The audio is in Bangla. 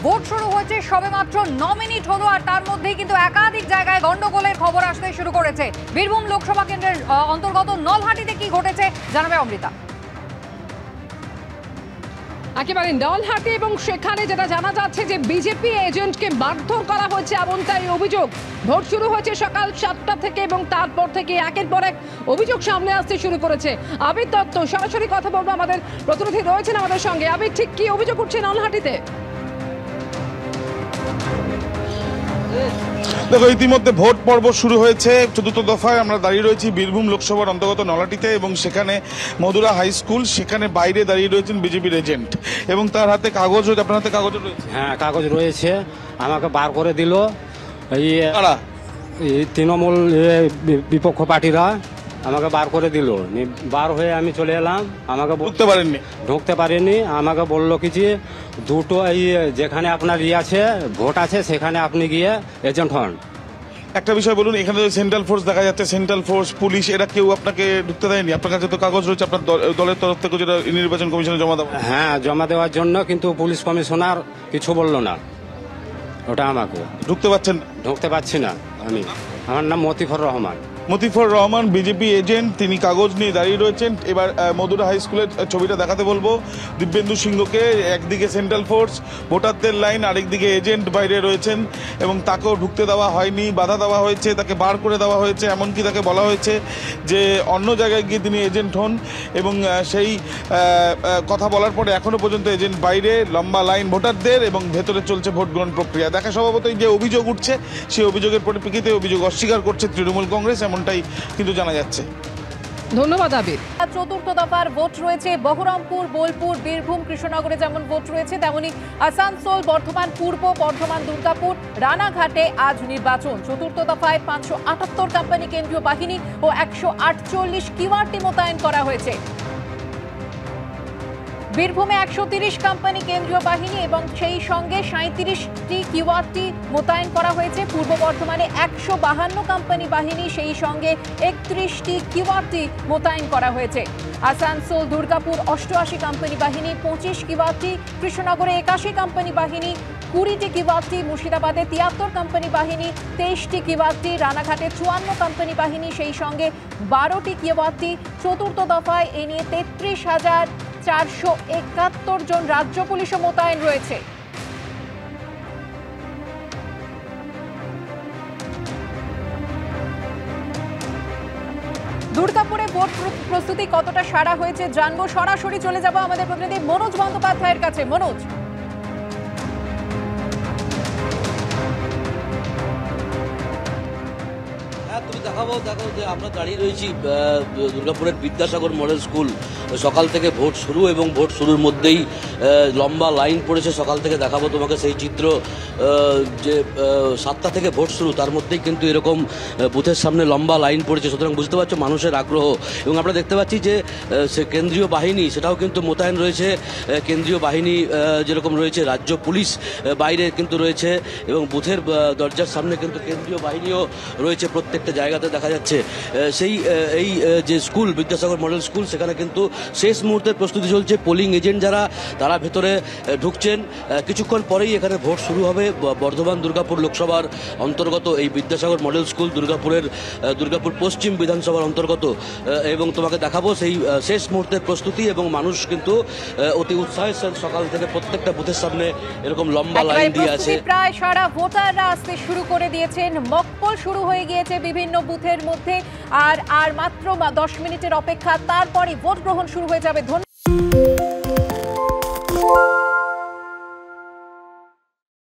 ভোট শুরু হয়েছে সবেমাত্র 9 মিনিট হলো, আর তার মধ্যেই কিন্তু একাধিক জায়গায় গন্ডগোলের খবর আসতে শুরু করেছে। বীরভূম লোকসভা কেন্দ্রের অন্তর্গত নলহাটিতে কি ঘটেছে জানাবে অমৃতা। একেবারে নলহাটি এবং সেখানে যেটা জানা যাচ্ছে যে বিজেপি এজেন্টকে মারধর করা হয়েছে এমনটাই অভিযোগ। ভোট শুরু হয়েছে সকাল 7টা থেকে এবং তারপর থেকে একের পর এক অভিযোগ সামনে আসতে শুরু করেছে। আবির দত্ত সরাসরি কথা বলবো, আমাদের প্রতিনিধি রয়েছেন আমাদের সঙ্গে। আবির, ঠিক কি অভিযোগ উঠছে নলহাটিতে? দেখো, ইতিমধ্যে ভোট পর্ব শুরু হয়েছে। চতুর্থ দফায় আমরা দাঁড়িয়ে রয়েছি বীরভূম লোকসভার অন্তর্গত নলহাটিতে, এবং সেখানে মধুরা হাই স্কুল, সেখানে বাইরে দাঁড়িয়ে রয়েছেন বিজেপির এজেন্ট এবং তার হাতে কাগজ রয়েছে। আপনার হাতে কাগজ রয়েছে? হ্যাঁ, কাগজ রয়েছে। আমাকে বার করে দিল এই তৃণমূল বিপক্ষ পার্টিরা, আমাকে বার করে দিল। বার হয়ে আমি চলে এলাম। আমাকে ঢুকতে পারিনি। আমাকে বললো কি যে দুটো এই যেখানে আপনার আছে ভোট আছে সেখানে আপনি গিয়ে এজেন্ট হন। একটা বিষয় বলুন, এখানে সেন্ট্রাল ফোর্স দেখা যাচ্ছে, সেন্ট্রাল ফোর্স, পুলিশ, এরা কেউ আপনাকে ঢুকতে দেয়নি? আপনার কাছে তো কাগজ রয়েছে আপনার দলের তরফ থেকে, যেটা নির্বাচন কমিশনে জমা দেওয়া। হ্যাঁ, জমা দেওয়ার জন্য, কিন্তু পুলিশ কমিশনার কিছু বললো না। ওটা আমাকে ঢুকতে পারছি না। আমার নাম মতিফর রহমান। মতিফর রহমান বিজেপি এজেন্ট, তিনি কাগজ নিয়ে দাঁড়িয়ে রয়েছেন। এবার মধুরা হাই স্কুলের ছবিটা দেখাতে বলবো। দিব্যেন্দু সিংহকে, একদিকে সেন্ট্রাল ফোর্স ভোটারদের লাইন, আরেকদিকে এজেন্ট বাইরে রয়েছেন, এবং তাকেও ঢুকতে দেওয়া হয়নি, বাধা দেওয়া হয়েছে, তাকে বার করে দেওয়া হয়েছে। এমনকি তাকে বলা হয়েছে যে অন্য জায়গায় গিয়ে তিনি এজেন্ট হন, এবং সেই কথা বলার পরে এখনো পর্যন্ত এজেন্ট বাইরে, লম্বা লাইন ভোটারদের, এবং ভেতরে চলছে ভোট গ্রহণ প্রক্রিয়া। দেখা স্বভাবতই যে অভিযোগ উঠছে, সেই অভিযোগের পরিপ্রেক্ষিতে অভিযোগ অস্বীকার করছে তৃণমূল কংগ্রেস, এমনটাই কিন্তু জানা যাচ্ছে। ধন্যবাদ আবির। চতুর্থ দফার ভোট রয়েছে বহরমপুর, বোলপুর, বীরভূম, কৃষ্ণনগরে যেমন ভোট রয়েছে, তেমনি আসানসোল, বর্ধমান পূর্ব, বর্ধমান, দুর্গাপুর, রানাঘাটে আজ নির্বাচন। চতুর্থ দফায় 578 কোম্পানি কেন্দ্রীয় বাহিনী ও 148 কিউআরটি মোতায়েন করা হয়েছে। বীরভূমে 130 কোম্পানি কেন্দ্রীয় বাহিনী এবং সেই সঙ্গে 37টি কিউআরটি মোতায়েন করা হয়েছে। পূর্ব বর্ধমানে 152 কোম্পানি বাহিনী, সেই সঙ্গে 31টি কিউআরটি মোতায়েন করা হয়েছে। আসানসোল, দুর্গাপুর 88 কোম্পানি বাহিনী, 25 কিউআরটি। কৃষ্ণনগরে 81 কোম্পানি বাহিনী, 20টি কিউআরটি। মুর্শিদাবাদে 73 কোম্পানি বাহিনী, 23টি কিউআরটি। রানাঘাটে 54 কোম্পানি বাহিনী, সেই সঙ্গে 12টি কিউআরটি। চতুর্থ দফায় এ নিয়ে 33,471 জন রাজ্য পুলিশও মোতায়েন রয়েছে। দুর্গাপুরে ভোট প্রস্তুতি কতটা সারা হয়েছে জানবো। সরাসরি চলে যাব আমাদের প্রতিনিধি মনোজ বন্দ্যোপাধ্যায়ের কাছে। মনোজ, দেখো যে আমরা দাঁড়িয়ে রয়েছি দুর্গাপুরের বিদ্যাসাগর মডেল স্কুল। সকাল থেকে ভোট শুরু, এবং ভোট শুরুর মধ্যেই লম্বা লাইন পড়েছে। সকাল থেকে দেখাবো তোমাকে সেই চিত্র, যে 7টা থেকে ভোট শুরু, তার মধ্যেই কিন্তু এরকম বুথের সামনে লম্বা লাইন পড়েছে। সুতরাং বুঝতে পারছো মানুষের আগ্রহ। এবং আমরা দেখতে পাচ্ছি যে সে কেন্দ্রীয় বাহিনী সেটাও কিন্তু মোতায়েন রয়েছে। কেন্দ্রীয় বাহিনী যেরকম রয়েছে, রাজ্য পুলিশ বাইরে কিন্তু রয়েছে, এবং বুথের দরজার সামনে কিন্তু কেন্দ্রীয় বাহিনীও রয়েছে প্রত্যেকটা জায়গাতে দেখা যাচ্ছে। সেই এই যে স্কুল বিদ্যাসাগর মডেল স্কুল, সেখানে কিন্তু শেষ মুহূর্তের প্রস্তুতি চলছে। পোলিং এজেন্ট যারা, তারা ভেতরে ঢুকছেন। কিছুক্ষণ পরেই এখানে ভোট শুরু হবে। বর্ধমান দুর্গাপুর লোকসভার অন্তর্গত এই বিদ্যাসাগর মডেল স্কুল দুর্গাপুর পশ্চিম বিধানসভার অন্তর্গত, এবং তোমাকে দেখাবো সেই শেষ মুহূর্তের প্রস্তুতি। এবং মানুষ কিন্তু অতি উৎসাহের সাথে সকাল থেকে প্রত্যেকটা বুথের সামনে এরকম লম্বা লাইন দিয়ে আছে। প্রায় সারা ভোটাররা আসতে শুরু করে দিয়েছেন। মকপল শুরু হয়ে গিয়েছে বিভিন্ন বুথের মধ্যে, আর মাত্র 10 মিনিটের অপেক্ষা, তারপরে ভোট গ্রহণ শুরু হয়ে যাবে। ধন্যবাদ।